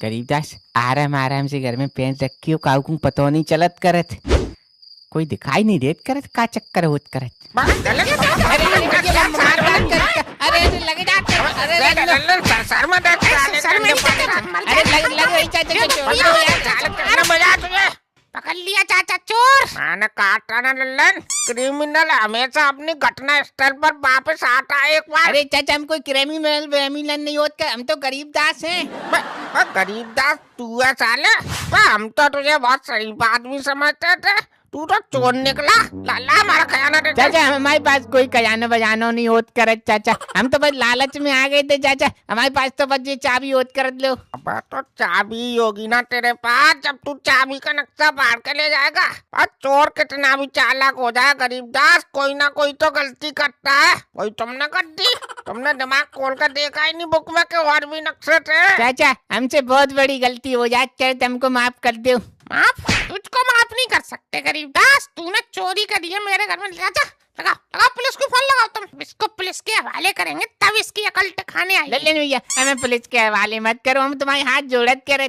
गरीबदास आराम आराम से घर में पेंच रखी हो, काऊ को पतो नहीं चलत करत, कोई दिखाई नहीं देत करत, का चक्कर होत करत। पकड़ लिया चाचा चोर। मैंने काटा ना लल्लन, क्रिमिनल हमेशा अपनी घटना स्थल पर वापस आता है एक बार। अरे चाचा हम कोई क्रिमिनल वेमिनल नहीं होत कर, हम तो गरीबदास हैं। गरीबदास तू है साले, हम तो तुझे बहुत सही आदमी समझते थे, तू तो चोर निकला। लाला हमारा खजाना दे। चाचा हमारे पास कोई खजाना बजाना नहीं होत करत चाचा, हम तो बस लालच में आ गए थे चाचा, हमारे पास तो बस ये चाबी होत करत लो। अब तो चाबी होगी ना तेरे पास, जब तू चाबी का नक्शा फाड़ के ले जाएगा। और चोर कितना भी चालाक हो जाए गरीबदास, कोई ना कोई तो गलती करता है। वही तुमने कर दी, तुमने दिमाग खोल कर देखा ही नहीं बुक में कि और भी नक्शे थे। चाचा हमसे बहुत बड़ी गलती हो जाए, हमको माफ कर दो। माफ? तुझको माफ नहीं कर सकते गरीबदास, तूने चोरी करी है मेरे घर में। चाचा लगाओ लगाओ, पुलिस को फोन लगाओ, तुम इसको पुलिस के हवाले करेंगे तब इसकी अकल ठिकाने आएगी। लल्लन भैया हमें पुलिस के हवाले मत करो, हम तुम्हारे हाथ जोड़त करे।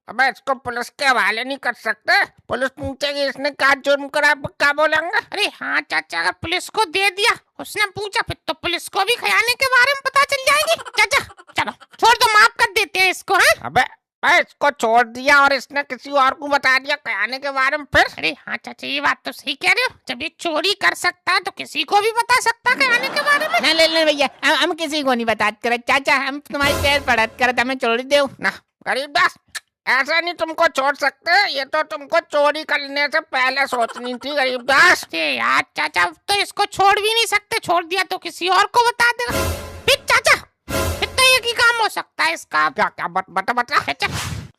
अबे इसको पुलिस के हवाले नहीं कर सकते, पुलिस पूछेगी इसने क्या जुर्म करा, क्या बोलेंगे? अरे हाँ चाचा, अगर पुलिस को दे दिया, उसने पूछा, फिर तो पुलिस को भी खजाने के बारे में पता चल जाएगी। चाचा चलो छोड़ दो, माफ कर देते हैं इसको। है अबे इसको छोड़ दिया और इसने किसी और को बता दिया खजाने के बारे में फिर। अरे हाँ चाचा ये बात तो सही कह रहे हो, जब ये चोरी कर सकता है तो किसी को भी बता सकता है खजाने के बारे में। ना लल्लन भैया हम किसी को नहीं बतात करत चाचा, हम तुम्हारे पैर पड़त करत, हमें छोड़ दो ना। गरीबदास ऐसा नहीं तुमको छोड़ सकते, ये तो तुमको चोरी करने से पहले सोचनी थी गरीबदास। यार चाचा तो इसको छोड़ भी नहीं सकते, छोड़ दिया तो किसी और को बता देगा। फिर चाचा फिर तो एक ही काम हो सकता है इसका। क्या क्या बता चाचा,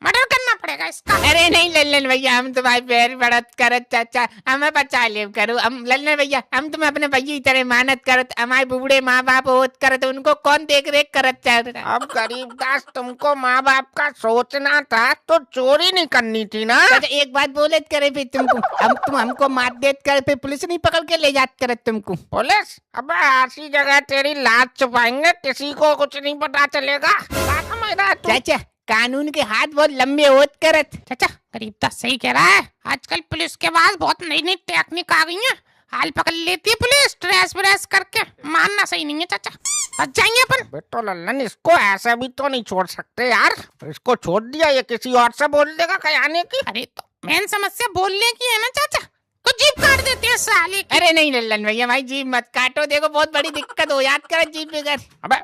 मर्डर करना पड़ेगा इसका। अरे नहीं लल्लन भैया, हम तुम्हारे पैर पड़त करत चाचा, हमें बचा ले करो। हम लल्लन भैया हम तुम्हें अपने भैया की तरह मानत करत, हमारे बूढ़े माँ बाप होत करत, उनको कौन देख रेख करत चाह। अब गरीबदास तुमको माँ बाप का सोचना था तो चोरी नहीं करनी थी ना। एक बात बोले करे फिर तुमको, तुम हमको मार देत कर, फिर पुलिस नहीं पकड़ के ले जात करत तुमको। पुलिस? अब ऐसी जगह तेरी लाश छुपाएंगे, किसी को कुछ नहीं पता चलेगा। चाचा कानून के हाथ बहुत लंबे होत करत। चाचा गरीबदास सही कह रहा है, आजकल पुलिस के पास बहुत नई नई टेक्निक आ गई है, हाल पकड़ लेती है पुलिस ट्रेस व्रेस करके। मानना सही नहीं है चाचा, बच जाएंगे अपन। तो लल्लन इसको ऐसा भी तो नहीं छोड़ सकते यार, इसको छोड़ दिया ये किसी और से बोल देगा खजाने की। अरे तो मेन समस्या बोलने की है ना चाचा, तो जीप काट देते हैं साले की। अरे नहीं लल्लन भैया भाई जीप मत काटो, देखो बहुत बड़ी दिक्कत हो याद कर जीप बगैर। अबे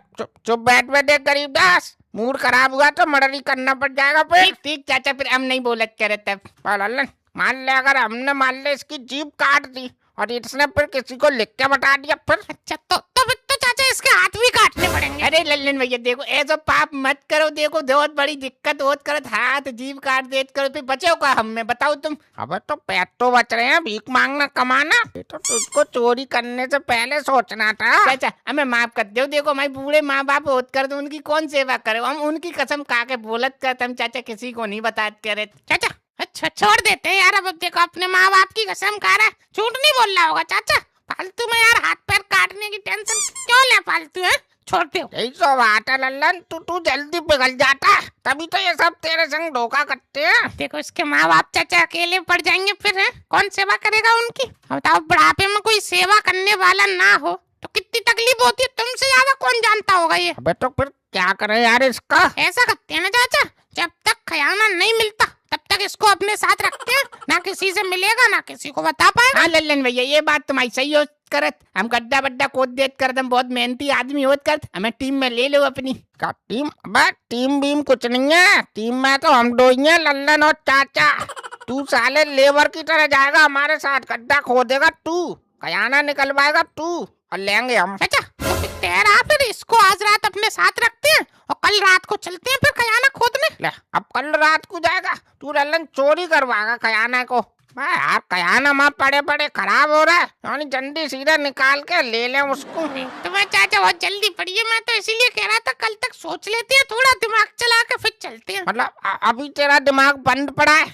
चुप बैठ देख गरीबदास, मूड खराब हुआ तो मर्डर ही करना पड़ जाएगा फिर। ठीक चाचा फिर हम नहीं बोलत करे तब। लल्लन मान ले अगर हमने मान ले इसकी जीप काट दी और इसने फिर किसी को लिख के बता दिया फिर। अच्छा तो फिर तो चाचा इसके हाथ भी काटने पड़ेंगे। अरे लल्लन भैया देखो ऐसा पाप मत करो, देखो बहुत बड़ी दिक्कत होत करत, हाथ जीभ काट देत करो, फिर बचो का हमें बताओ तुम। अब तो पैर तो बच रहे हैं, भीख मांगना कमाना तो तुझको चोरी करने से पहले सोचना था। चाचा हमें माफ कर दो, देखो हमारे बूढ़े माँ बाप होत कर, तो उनकी कौन सेवा करे, हम उनकी कसम खा के बोलत कर, हम चाचा किसी को नहीं बतात करे। चाचा अच्छा छोड़ देते हैं यार, अब देखो अपने माँ बाप की कसम खा रहा है, झूठ नहीं बोल रहा होगा चाचा। फालतू में यार हाथ पैर काटने की टेंशन क्यों ले, फालतू है, छोड़ते हो। यही तो बात है लल्लन, तू जल्दी पिघल जाता है, तभी तो ये सब तेरे संग धोखा करते हैं। देखो इसके माँ बाप चाचा अकेले पड़ जाएंगे फिर, है कौन सेवा करेगा उनकी? बताओ बुढ़ापे में कोई सेवा करने वाला ना हो तो कितनी तकलीफ होती है, तुमसे ज्यादा कौन जानता होगा ये। अबे तो फिर क्या करे यार इसका? ऐसा करते हैं ना चाचा, जब तक खजाना नहीं मिलता तब तक इसको अपने साथ रखते हैं, ना किसी से मिलेगा ना किसी को बता पाएगा। हाँ लल्लन भैया ये बात तुम्हारी सही हो करत, हम गड्ढा बड्ढा खोद देत करत, हम बहुत मेहनती आदमी होत करत, हमें टीम में ले लो अपनी। का टीम? बस टीम बीम कुछ नहीं है, टीम में तो हम दो ही हैं, लल्लन और चाचा। तू साले लेबर की तरह जाएगा हमारे साथ, गड्ढा खोदेगा तू, खजाना निकलवाएगा तू और लेंगे हम। चाचा तेरा फिर इसको आज रात अपने साथ रखते हैं और कल रात को चलते हैं फिर खजाना खोदने। ले अब कल रात को जाएगा तू, लल्लन चोरी करवाएगा खजाना को। यार खजाना माँ पड़े पड़े खराब हो रहा है, यानी जल्दी सीधा निकाल के ले लें उसको। तुम्हें चाचा बहुत जल्दी पड़ी है, मैं तो इसीलिए कह रहा था कल तक सोच लेते हैं, थोड़ा दिमाग चला के फिर चलते हैं। मतलब अभी तेरा दिमाग बंद पड़ा है?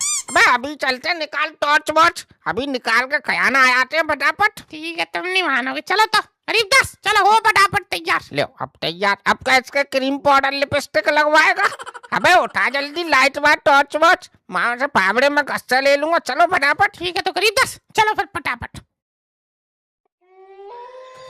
अभी चलते हैं, निकाल टॉर्च वॉर्च, अभी निकाल के खजाना आते हैं फटाफट। ठीक है तुम नहीं मानोगे, चलो तो गरीबदास चलो हो फटाफट तैयार। ले अब तैयार। अब का इसके क्रीम पाउडर लिपस्टिक लगवाएगा। अबे उठा जल्दी, लाइट वाइट टॉर्च वॉर्च, वहां से फावड़े में गस्सा ले लूंगा। चलो फटाफट। ठीक है तो गरीबदास चलो फिर फटाफट।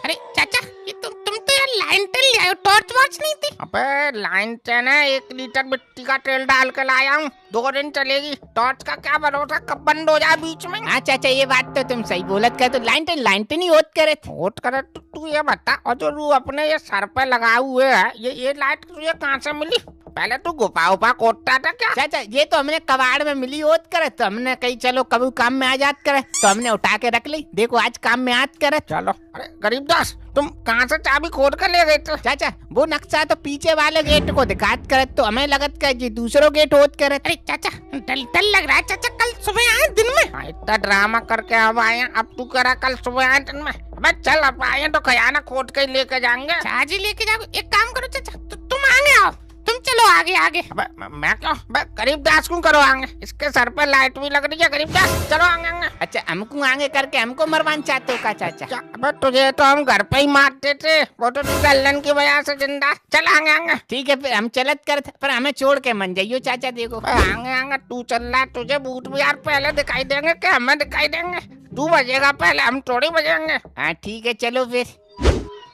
अरे चाचा ये तुम तो यार लाइन तेल ले आए, टॉर्च वॉर्च नहीं थी? अबे लाइन तेल है, 1 लीटर मिट्टी का तेल डाल के लाया हूँ, 2 दिन चलेगी। टॉर्च का क्या भरोसा कब बंद हो जाए बीच में। हाँ चाचा ये बात तो तुम सही बोलत कर, तो लाइन टेन ही होत करे थे। होत करे तो तू ये बता, और जो रू अपने ये सर पे लगाए हुए है, ये लाइट तुझे कहाँ से मिली? पहले तू गुफा उपा कोटता था क्या? चाचा ये तो हमने कबाड़ में मिली होत करे, तो हमने कही चलो कभी काम में आ जात करे, तो हमने उठा के रख ली। देखो आज काम में आत करे। चलो। अरे गरीबदास तुम कहाँ से चाबी खोद कर ले गए थे? चाचा वो नक्शा तो पीछे वाले गेट को दिखात करे, तो हमें लगत कर जी दूसरो गेट होत करे। अरे चाचा डल लग रहा है चाचा, कल सुबह आए दिन में। इतना ड्रामा करके अब आए, अब तू करा कल सुबह आए दिन में। अबे चल अब आए तो खजाना खोद के लेके जाएंगे। आज ही लेके जाओ। एक काम करो चाचा, तुम आगे आओ, तुम चलो आगे आगे। मैं क्यों? गरीबदास क्यों करो आगे? इसके सर पे लाइट भी लग रही है। गरीबदास चलो आगे आगे। अच्छा हमको आगे करके हमको मरवान चाहते हो का चाचा? अबे तुझे तो हम घर पे ही मारते थे, वो तो तू गल्लन की वजह से जिंदा। चल आगे आगे। ठीक है फिर हम चलत कर, पर हमें छोड़ के मन जाइयो चाचा। देखो आगे आगे तू चल रहा, तुझे भूत भी यार पहले दिखाई देंगे कि हमें दिखाई देंगे? तू बजेगा पहले, हम थोड़ी बजेंगे। हाँ ठीक है चलो फिर।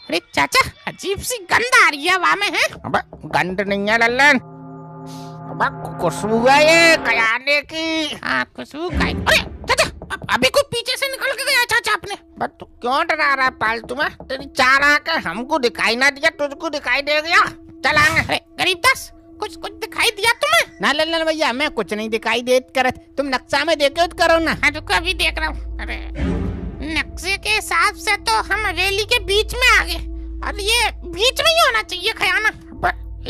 अरे चाचा अजीब सी गंध आ रही है हवा में है। अबे गंध नहीं है लल्लन, अबे खुशबू है ये खजाने की। हाँ खुशबू का। अरे चाचा अभी कोई पीछे से निकल के गया चाचा अपने। बस तू क्यों डरा रहा है पालतू में? तेरी 4 आंखें, हमको दिखाई ना दिया, तुझको दिखाई दे गया। चल आगे। अरे गरीबदास कुछ दिखाई दिया तुम्हें? ना लल्लन भैया हमें कुछ नहीं दिखाई देत करत, तुम नक्शा में देखे करो ना। हाँ रुको अभी देख रहा हूँ। अरे नक्शे के हिसाब से तो हम हवेली के बीच में आ गए, और ये बीच में ही होना चाहिए खजाना।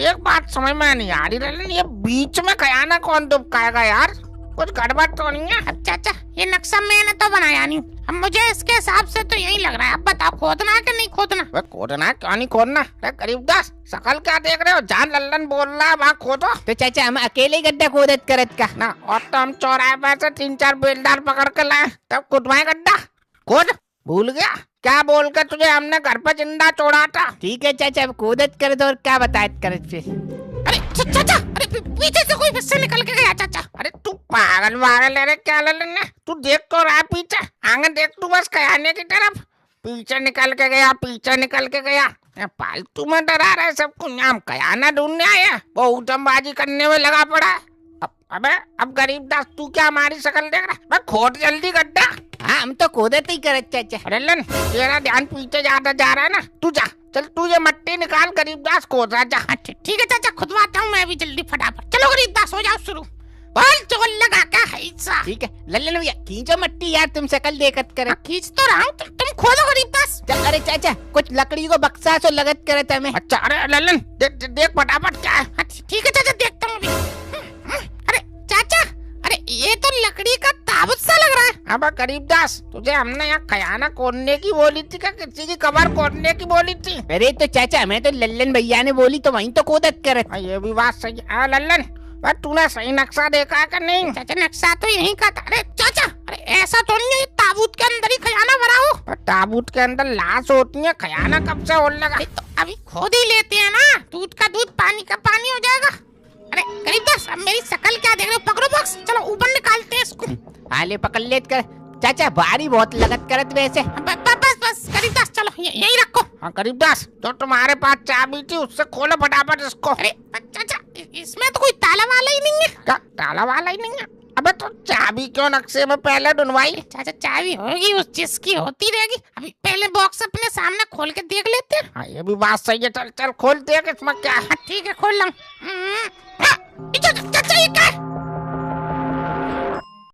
एक बात समझ में नहीं आ रही लल्लन, ये बीच में खजाना कौन दुबकाएगा यार? कुछ गड़बड़ तो नहीं है? अब चाचा ये नक्शा मैंने तो बनाया नहीं, अब मुझे इसके हिसाब से तो यही लग रहा है। अब बताओ खोदना है कि नहीं खोदना? खोदना क्यों नहीं खोदना? गरीबदास शकल क्या देख रहे हो? जान लल्लन बोल रहा है, वहाँ खोदो। तो चाचा हम अकेले ही गड्ढा खोदत करत का ना, और तो हम चौराहे पर से 3-4 बेलदार पकड़ के लाए, तब खुदवाए गड्ढा। खोद भूल गया क्या? बोल के तुझे हमने घर पर जिंदा छोड़ा था। ठीक है चाचा अब खोदत कर दो, और क्या बतायत करत फिर? अरे चाचा अरे पीछे से कोई बस से निकल के गया चाचा। अरे तू पागल वागल है क्या लल्लन? तू देख तो रहा पीछे, आगे देख तू बस खजाने की तरफ। पीछे निकल के गया, पीछे निकल के गया। फालतू में डरा रहे सबको। हम खजाना ढूंढने आए, वो उठमबाजी करने में लगा पड़ा है। अब गरीबदास तू क्या हमारी शक्ल देख रहा है? खोद जल्दी गड्ढा। हाँ हम तो खोदत ही करत चाचा। लल्लन तेरा ध्यान पीछे ज्यादा जा रहा है ना, तू जा। चल तू ये मट्टी निकाल, गरीबदास खोद रहा जा। ठीक है चाचा खुदवाता हूँ मैं भी जल्दी फटाफट। चलो गरीबदास हो जाओ शुरू, बोल चोल लगा क्या है? ठीक है लल्लन भैया खींचो मट्टी यार, तुम शक्ल देखत करे। खींच तो रहा हूँ, तुम खोदो गरीबदास। अरे चाचा कुछ लकड़ी को बक्सा सो लगत करत हमें। अच्छा अरे लल्लन देख फटाफट क्या है। ठीक है चाचा देखता हूँ अभी। अरे चाचा अरे ये तो लकड़ी का ताबूत सा लग रहा है। अब गरीबदास तुझे हमने यहाँ खजाना खोदने की बोली थी क्या किसी की कबर खोदने की बोली थी? अरे तो चाचा हमें तो लल्लन भैया ने बोली तो वहीं तो खोदत करत। ये भी बात सही है लल्लन, तूने सही नक्शा देखा है कि नहीं? चाचा नक्शा तो यहीं का था। अरे चाचा अरे ऐसा तो नहीं है ताबूत के अंदर ही खजाना भरा हो? ताबूत के अंदर लाश होती है, खजाना कब से होने लगा? तो अभी खोद ही लेते हैं ना, दूध का दूध पानी का पानी हो जाएगा। अरे गरीबदास अब मेरी शक्ल क्या देख रहे हो? पकड़ो बॉक्स, चलो ऊपर निकालते हैं इसको। हाले पकड़ लेत कर चाचा, भारी बहुत लगत करत वैसे। बस गरीबदास चलो यही रखो। हाँ गरीबदास जो तुम्हारे पास चाबी थी उससे खोलो फटाफट इसको। अरे चाचा इसमें तो कोई ताला वाला ही नहीं है। क्या ताला वाला ही नहीं है? अबे तो चाबी क्यों नक्शे में पहले ढूंढवाई? चाचा चाबी होगी उस चीज की होती रहेगी, अभी पहले बॉक्स अपने सामने खोल के देख लेते हैं। हाँ ये भी बात सही है, चल चल खोल देख इसमें क्या है। ठीक है खोल ला। चाचा ये क्या है?